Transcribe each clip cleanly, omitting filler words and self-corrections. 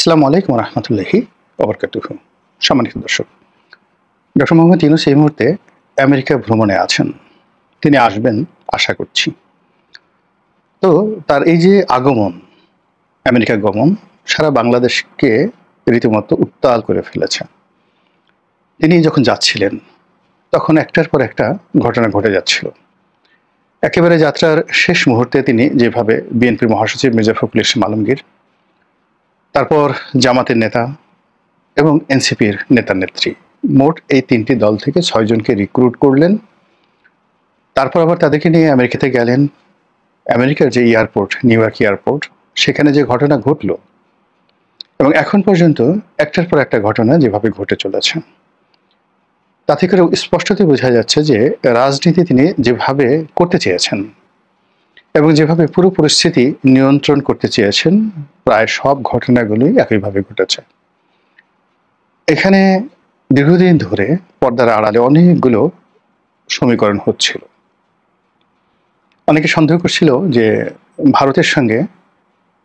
আসসালামু আলাইকুম রহমতুল্লাহি ওবরকাতুহু। সম্মানিত দর্শক, ডক্টর মোহাম্মদ ইউনূস এই মুহূর্তে আমেরিকা ভ্রমণে আছেন। তিনি আসবেন আশা করছি। তো তার এই যে আগমন, আমেরিকা গমন সারা বাংলাদেশকে রীতিমতো উত্তাল করে ফেলেছে। তিনি যখন যাচ্ছিলেন তখন একটার পর একটা ঘটনা ঘটে যাচ্ছিল। একেবারে যাত্রার শেষ মুহূর্তে তিনি যেভাবে বিএনপির মহাসচিব মির্জা ফখরুল ইসলাম আলমগীর, তারপর জামাতের নেতা এবং এনসিপির নেতা-নেত্রী, মোট এই তিনটি দল থেকে ৬ জনকে রিক্রুট করলেন। তারপর আবার তাদেরকে নিয়ে আমেরিকাতে গেলেন। আমেরিকার যে এয়ারপোর্ট, নিউ ইয়র্ক এয়ারপোর্ট, সেখানে যে ঘটনা ঘটল এবং এখন পর্যন্ত একটার পর একটা ঘটনা যেভাবে ঘটে চলেছে, তাতে করে স্পষ্টতই বোঝা যাচ্ছে যে রাজনীতি তিনি যেভাবে করতে চেয়েছেন এবং যেভাবে পুরো পরিস্থিতি নিয়ন্ত্রণ করতে চেয়েছেন, প্রায় সব ঘটনাগুলোই একইভাবে ঘটেছে। এখানে দীর্ঘদিন ধরে পর্দার আড়ালে অনেকগুলো সমীকরণ হচ্ছিল। অনেকে সন্দেহ করছিল যে ভারতের সঙ্গে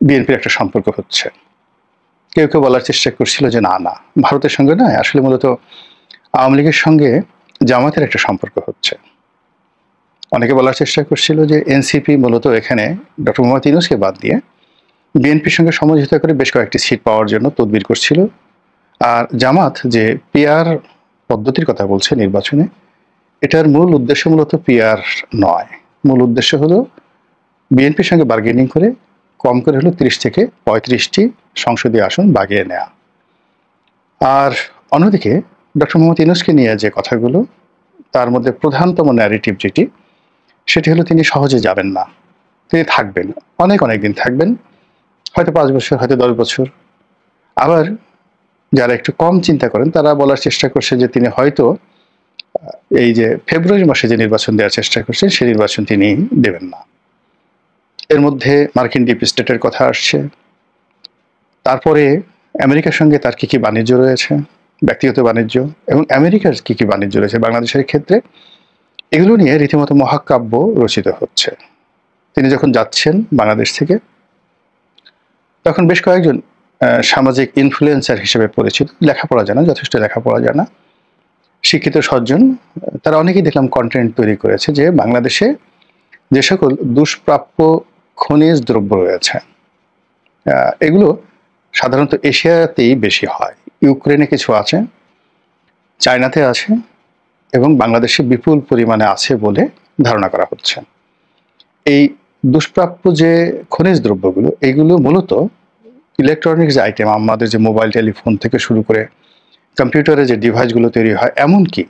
বিএনপির একটা সম্পর্ক হচ্ছে। কেউ কেউ বলার চেষ্টা করছিল যে না না, ভারতের সঙ্গে নয়, আসলে মূলত আওয়ামী লীগের সঙ্গে জামাতের একটা সম্পর্ক হচ্ছে। অনেকে বলার চেষ্টা করছিল যে এনসিপি মূলত এখানে ডক্টর মোহাম্মদ ইউনূসকে বাদ দিয়ে বিএনপির সঙ্গে সমঝোতা করে বেশ কয়েকটি সিট পাওয়ার জন্য তদবির করছিল। আর জামাত যে পিআর পদ্ধতির কথা বলছে নির্বাচনে, এটার মূল উদ্দেশ্য মূলত পিআর নয়। মূল উদ্দেশ্য হলো বিএনপির সঙ্গে বার্গেনিং করে কম করে হলো ৩০ থেকে ৩৫টি সংসদীয় আসন বাগিয়ে নেওয়া। আর অন্যদিকে ডক্টর মোহাম্মদ ইউনূসকে নিয়ে যে কথাগুলো, তার মধ্যে প্রধানতম ন্যারেটিভ যেটি, সেটি হলো তিনি সহজে যাবেন না, তিনি থাকবেন, অনেক অনেক দিন থাকবেন, হয়তো ৫ বছর, হয়তো ১০ বছর। আবার যারা একটু কম চিন্তা করেন তারা বলার চেষ্টা করছে যে তিনি হয়তো এই যে ফেব্রুয়ারি মাসে যে নির্বাচন দেওয়ার চেষ্টা করছেন, সেই নির্বাচন তিনি দেবেন না। এর মধ্যে মার্কিন ডিপ স্টেটের কথা আসছে। তারপরে আমেরিকার সঙ্গে তার কি কি বাণিজ্য রয়েছে, ব্যক্তিগত বাণিজ্য, এবং আমেরিকার কি কি বাণিজ্য রয়েছে বাংলাদেশের ক্ষেত্রে, এগুলো নিয়ে রীতিমতো মহাকাব্য রচিত হচ্ছে। তিনি যখন যাচ্ছেন বাংলাদেশ থেকে, তখন বেশ কয়েকজন সামাজিক ইনফ্লুয়েন্সার হিসেবে পরিচিত, লেখাপড়া জানা, যথেষ্ট লেখাপড়া জানা, শিক্ষিত সজ্জন, তারা অনেকেই দেখলাম কন্টেন্ট তৈরি করেছে যে বাংলাদেশে যে সকল দুষ্প্রাপ্য খনিজ দ্রব্য রয়েছে, এগুলো সাধারণত এশিয়াতেই বেশি হয়। ইউক্রেনে কিছু আছে, চায়নাতে আছে, এবং বাংলাদেশে বিপুল পরিমাণে আছে বলে ধারণা করা হচ্ছে। এই দুষ্প্রাপ্য যে খনিজ দ্রব্যগুলো, এগুলো মূলত ইলেকট্রনিক্স আইটেম, আমাদের যে মোবাইল টেলিফোন থেকে শুরু করে কম্পিউটারে যে ডিভাইসগুলো তৈরি হয়, এমনকি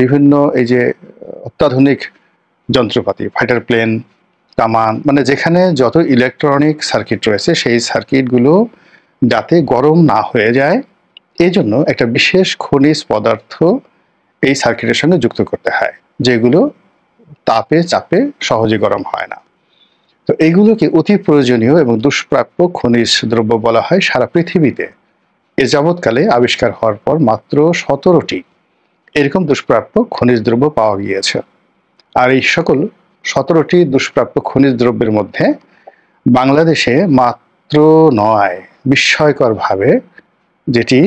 বিভিন্ন এই যে অত্যাধুনিক যন্ত্রপাতি, ফাইটার প্লেন, কামান, মানে যেখানে যত ইলেকট্রনিক সার্কিট রয়েছে, সেই সার্কিটগুলো যাতে গরম না হয়ে যায়, এই জন্য একটা বিশেষ খনিজ পদার্থ এই সার্কিটের সঙ্গে যুক্ত করতে হয়, যেগুলো তাপে চাপে সহজে গরম হয় না। তো এইগুলোকে অতি প্রয়োজনীয় এবং দুষ্প্রাপ্য খনিজ দ্রব্য বলা হয়। সারা পৃথিবীতে এ যাবৎকালে আবিষ্কার হওয়ার পর মাত্র ১৭টি এরকম দুষ্প্রাপ্য খনিজ দ্রব্য পাওয়া গিয়েছে। আর এই সকল ১৭টি দুষ্প্রাপ্য খনিজ দ্রব্যের মধ্যে বাংলাদেশে মাত্র ৯, বিস্ময়করভাবে যেটি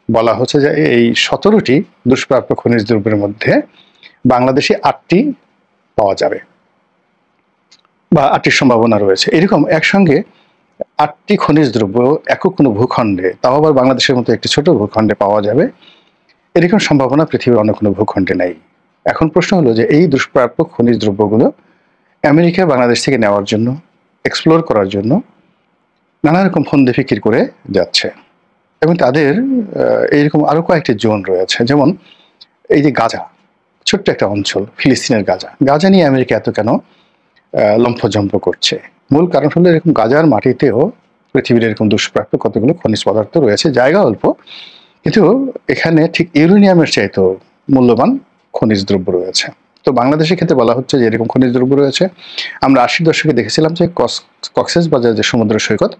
বলা হচ্ছে যে এই ১৭টি দুষ্প্রাপ্য খনিজ দ্রব্যের মধ্যে বাংলাদেশে ৮টি পাওয়া যাবে বা ৮টির সম্ভাবনা রয়েছে। এরকম একসঙ্গে ৮টি খনিজ দ্রব্য একক কোনো ভূখণ্ডে, তাও আবার বাংলাদেশের মতো একটি ছোট ভূখণ্ডে পাওয়া যাবে, এরকম সম্ভাবনা পৃথিবীর অন্য কোনো ভূখণ্ডে নেই। এখন প্রশ্ন হলো যে এই দুষ্প্রাপ্য খনিজ দ্রব্যগুলো আমেরিকা বাংলাদেশ থেকে নেওয়ার জন্য, এক্সপ্লোর করার জন্য নানা রকম ফন্দি ফিকির করে যাচ্ছে। এবং তাদের এইরকম আরো কয়েকটি জোন রয়েছে, যেমন এই যে গাজা, ছোট্ট একটা অঞ্চল, ফিলিস্তিনের গাজা। গাজা নিয়ে আমেরিকা এত কেন লম্ফজম্প করছে? মূল কারণ হলো এরকম গাজার মাটিতেও পৃথিবীর এরকম দুষ্প্রাপ্য কতগুলো খনিজ পদার্থ রয়েছে। জায়গা অল্প, কিন্তু এখানে ঠিক ইউরেনিয়ামের চাইতেও মূল্যবান খনিজ দ্রব্য রয়েছে। তো বাংলাদেশের ক্ষেত্রে বলা হচ্ছে যে এরকম খনিজ দ্রব্য রয়েছে। আমরা ৮০ দশকে দেখেছিলাম যে কক্সবাজার যে সমুদ্র সৈকত,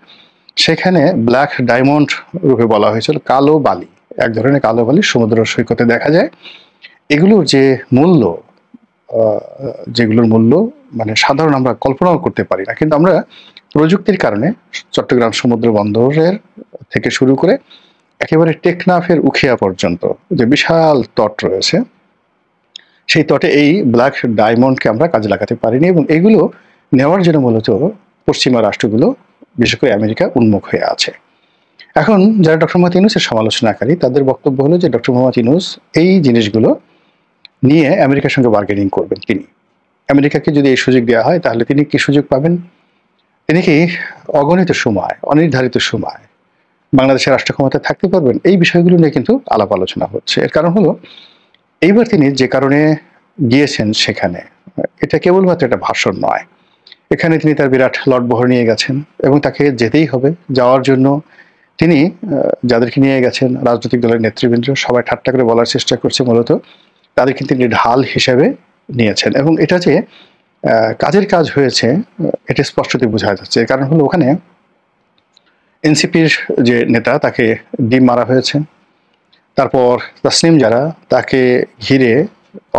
সেখানে ব্ল্যাক ডায়মন্ড রূপে বলা হয়েছিল কালো বালি, এক ধরনের কালো বালি সমুদ্র সৈকতে দেখা যায়। এগুলোর যে মূল্য, যেগুলোর মূল্য মানে সাধারণ আমরা কল্পনাও করতে পারি না, কিন্তু আমরা প্রযুক্তির কারণে চট্টগ্রাম সমুদ্র বন্দরের থেকে শুরু করে একেবারে টেকনাফের উখিয়া পর্যন্ত যে বিশাল তট রয়েছে, সেই তটে এই ব্ল্যাক ডায়মন্ডকে আমরা কাজে লাগাতে পারিনি, এবং এগুলো নেওয়ার জন্য মূলত পশ্চিমা রাষ্ট্রগুলো বিশেষ করে আমেরিকা উন্মুখ হয়ে আছে। এখন যারা ডক্টর মোহাম্মদ ইউনূসের সমালোচনাকারী তাদের বক্তব্য হলো যে ডক্টর মোহাম্মদ ইউনূস এই জিনিসগুলো নিয়ে আমেরিকার সঙ্গে বার্গেনিং করবেন। তিনি আমেরিকাকে যদি এই সুযোগ দেওয়া হয় তাহলে তিনি কি সুযোগ পাবেন? তিনি কি অগণিত সময়, অনির্ধারিত সময় বাংলাদেশের রাষ্ট্র ক্ষমতায় থাকতে পারবেন? এই বিষয়গুলো নিয়ে কিন্তু আলাপ আলোচনা হচ্ছে। এর কারণ হলো এইবার তিনি যে কারণে গিয়েছেন সেখানে, এটা কেবলমাত্র একটা ভাষণ নয়। এখানে তিনি তার বিরাট লটবহর নিয়ে গেছেন এবং তাকে যেতেই হবে। যাওয়ার জন্য তিনি যাদেরকে নিয়ে গেছেন রাজনৈতিক দলের নেতৃবৃন্দ সবাই ঠাট্টা করে বলার চেষ্টা করছে মূলত তাদেরকে তিনি ঢাল হিসেবে নিয়েছেন, এবং এটা যে কাজের কাজ হয়েছে এটা স্পষ্টতই বোঝা যাচ্ছে। কারণ হলো ওখানে এনসিপির যে নেতা তাকে ডিম মারা হয়েছে, তারপর তাসনিম যারা তাকে ঘিরে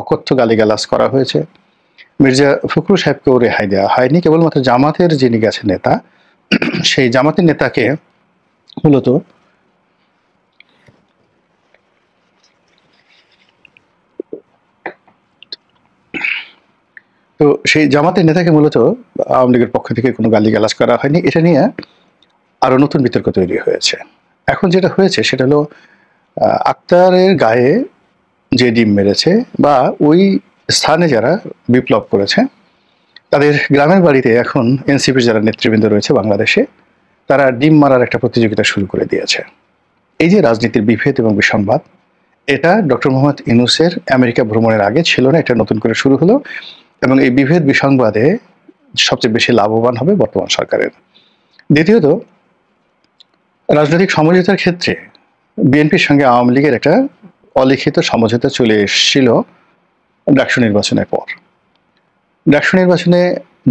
অকথ্য গালিগালাজ করা হয়েছে, মির্জা ফখরুল সাহেবকেও রেহাই দেওয়া হয়নি। কেবলমাত্র জামাতের যিনি গেছেন নেতা, সেই জামাতের নেতাকে মূলত তো সেই জামাতের নেতাকে মূলত আওয়ামী লীগের পক্ষ থেকে কোনো গালিগালাজ করা হয়নি। এটা নিয়ে আরো নতুন বিতর্ক তৈরি হয়েছে। এখন যেটা হয়েছে সেটা হলো আক্তারের গায়ে যে ডিম মেরেছে বা ওই স্থানে যারা বিপ্লব করেছে তাদের গ্রামের বাড়িতে এখন এনসিপির যারা নেতৃবৃন্দ রয়েছে বাংলাদেশে, তারা ডিম মারার একটা প্রতিযোগিতা শুরু করে দিয়েছে। এই যে রাজনীতির বিভেদ এবং বিসংবাদ, এটা ডক্টর মোহাম্মদ ইউনূসের আমেরিকা ভ্রমণের আগে ছিল না, এটা নতুন করে শুরু হলো, এবং এই বিভেদ বিসংবাদে সবচেয়ে বেশি লাভবান হবে বর্তমান সরকারের। দ্বিতীয়ত, রাজনৈতিক সমঝোতার ক্ষেত্রে বিএনপির সঙ্গে আওয়ামী লীগের একটা অলিখিত সমঝোতা চলে এসেছিল ডাকসু নির্বাচনের পর। ডাকসু নির্বাচনে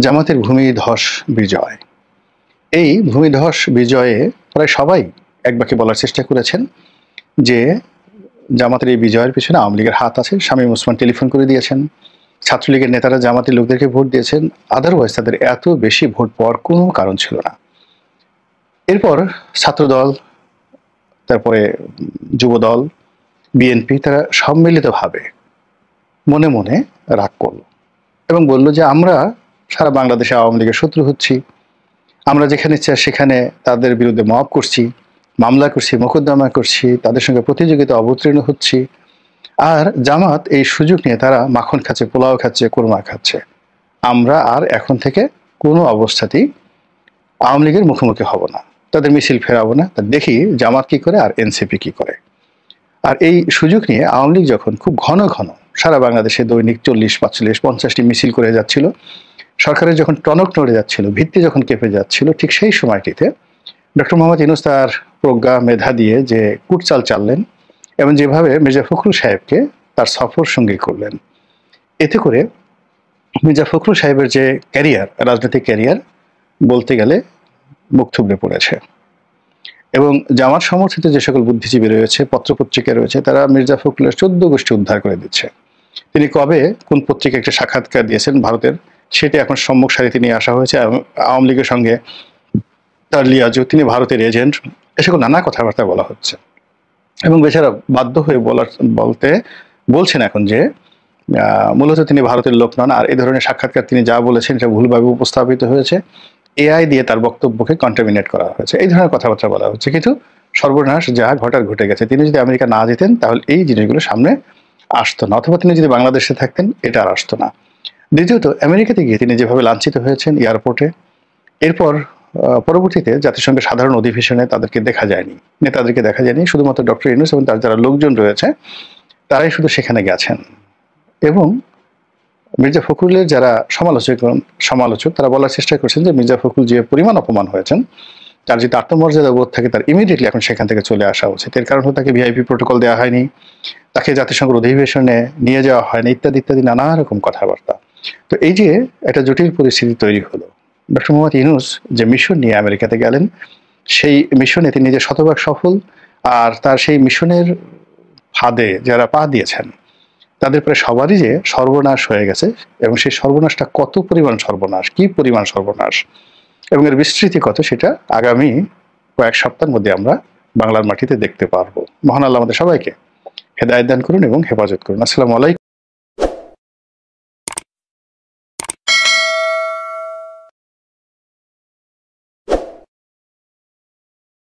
জামাতের ভূমিধস বিজয়, এই ভূমিধস বিজয়ে প্রায় সবাই একবাকে বলার চেষ্টা করেছেন যে জামাতের এই বিজয়ের পিছনে আওয়ামী লীগের হাত আছে। শামীম ওসমান টেলিফোন করে দিয়েছেন, ছাত্রলীগের নেতারা জামাতের লোকদেরকে ভোট দিয়েছেন, আদারওয়াইজ তাদের এত বেশি ভোট পাওয়ার কোনো কারণ ছিল না। এরপর ছাত্রদল, তারপরে যুবদল, বিএনপি তারা সম্মিলিতভাবে মনে মনে রাগ করলো এবং বলল যে আমরা সারা বাংলাদেশে আওয়ামী লীগের শত্রু হচ্ছি, আমরা যেখানে ইচ্ছা সেখানে তাদের বিরুদ্ধে মব করছি, মামলা করছি, মোকদ্দমা করছি, তাদের সঙ্গে প্রতিযোগিতা অবতীর্ণ হচ্ছি, আর জামাত এই সুযোগ নিয়ে তারা মাখন খাচ্ছে, পোলাও খাচ্ছে, কোরমা খাচ্ছে। আমরা আর এখন থেকে কোনো অবস্থাতেই আওয়ামী লীগের মুখোমুখি হব না, তাদের মিছিল ফেরাবো না, তা দেখি জামাত কি করে আর এনসিপি কি করে। আর এই সুযোগ নিয়ে আওয়ামী লীগ যখন খুব ঘন ঘন সারা বাংলাদেশে দৈনিক 40, 45, 50টি মিছিল করে যাচ্ছিল, সরকারের যখন টনক নড়ে যাচ্ছিল, ভিত্তি যখন কেঁপে যাচ্ছিল, ঠিক সেই সময়টিতে ডক্টর মোহাম্মদ ইউনূস তার প্রজ্ঞা মেধা দিয়ে যে কুটচাল চাললেন এবং যেভাবে মির্জা ফখরুল সাহেবকে তার সফর সঙ্গী করলেন, এতে করে মির্জা ফখরুল সাহেবের যে ক্যারিয়ার, রাজনৈতিক ক্যারিয়ার বলতে গেলে মুখ থুবড়ে পড়েছে। এবং জামাত সমর্থিত যে সকল বুদ্ধিজীবী রয়েছে, পত্রপত্রিকা রয়েছে, তারা মির্জা ফখরুলের 14 গোষ্ঠী উদ্ধার করে দিচ্ছে। তিনি কবে কোন পত্রিকা একটা সাক্ষাৎকার দিয়েছেন ভারতের, সেটি এখন সম্মুখ সারিতে নিয়ে আসা হয়েছে। আওয়ামী লীগের সঙ্গে তার লিয়াজু, তিনি ভারতের এজেন্ট, এ সকল নানা কথাবার্তা বলা হচ্ছে। এবং বেচারা বাধ্য হয়ে বলছেন এখন যে মূলত তিনি ভারতের লোক নন, আর এই ধরনের সাক্ষাৎকার তিনি যা বলেছেন এটা ভুলভাবে উপস্থাপিত হয়েছে, এআই দিয়ে তার বক্তব্যকে কন্টামিনেট করা হয়েছে, এই ধরনের কথাবার্তা বলা হচ্ছে। কিন্তু সর্বনাশ যা ঘটার ঘটে গেছে। তিনি যদি আমেরিকা না যেতেন তাহলে এই জিনিসগুলো সামনে আসতো না, অথবা তিনি যদি বাংলাদেশে থাকতেন এটা আর আসতো না। দ্বিতীয়ত, আমেরিকাতে গিয়ে তিনি যেভাবে লাঞ্ছিত হয়েছেন এয়ারপোর্টে, এরপর পরবর্তীতে জাতিসংঘের সাধারণ অধিবেশনে তাদেরকে দেখা যায়নি, নেতাদেরকে দেখা যায়নি, শুধুমাত্র ডক্টর ইউনূস এবং তার যারা লোকজন রয়েছে তারাই শুধু সেখানে গেছেন। এবং মির্জা ফখরুলের যারা সমালোচক তারা বলার চেষ্টা করছেন যে মির্জা ফখরুল যে পরিমাণ অপমান হয়েছেন, তার যদি আত্মমর্যাদা বোধ থাকে তার ইমিডিয়েটলি এখন সেখান থেকে চলে আসা উচিত। এর কারণ হলো তাকে ভিআইপি প্রোটোকল দেওয়া হয়নি, তাকে জাতিসংঘের অধিবেশনে নিয়ে যাওয়া হয়নি, ইত্যাদি ইত্যাদি নানা রকম কথাবার্তা। তো এই যে একটা জটিল পরিস্থিতি তৈরি হলো, ডক্টর মোহাম্মদ ইউনূস যে মিশন নিয়ে আমেরিকাতে গেলেন, সেই মিশনে তিনি যে শতভাগ সফল, আর তার সেই মিশনের ফাঁদে যারা পা দিয়েছেন তাদের প্রায় সবারই যে সর্বনাশ হয়ে গেছে, এবং সেই সর্বনাশটা কত পরিমাণ সর্বনাশ, কি পরিমাণ সর্বনাশ এবং এর বিস্তৃতি কত, সেটা আগামী কয়েক সপ্তাহের মধ্যে আমরা বাংলার মাটিতে দেখতে পারবো। মহান আল্লাহ আমাদের সবাইকে হেদায়েত দান করুন এবং হেফাজত করুন। আসসালামু আলাইকুম।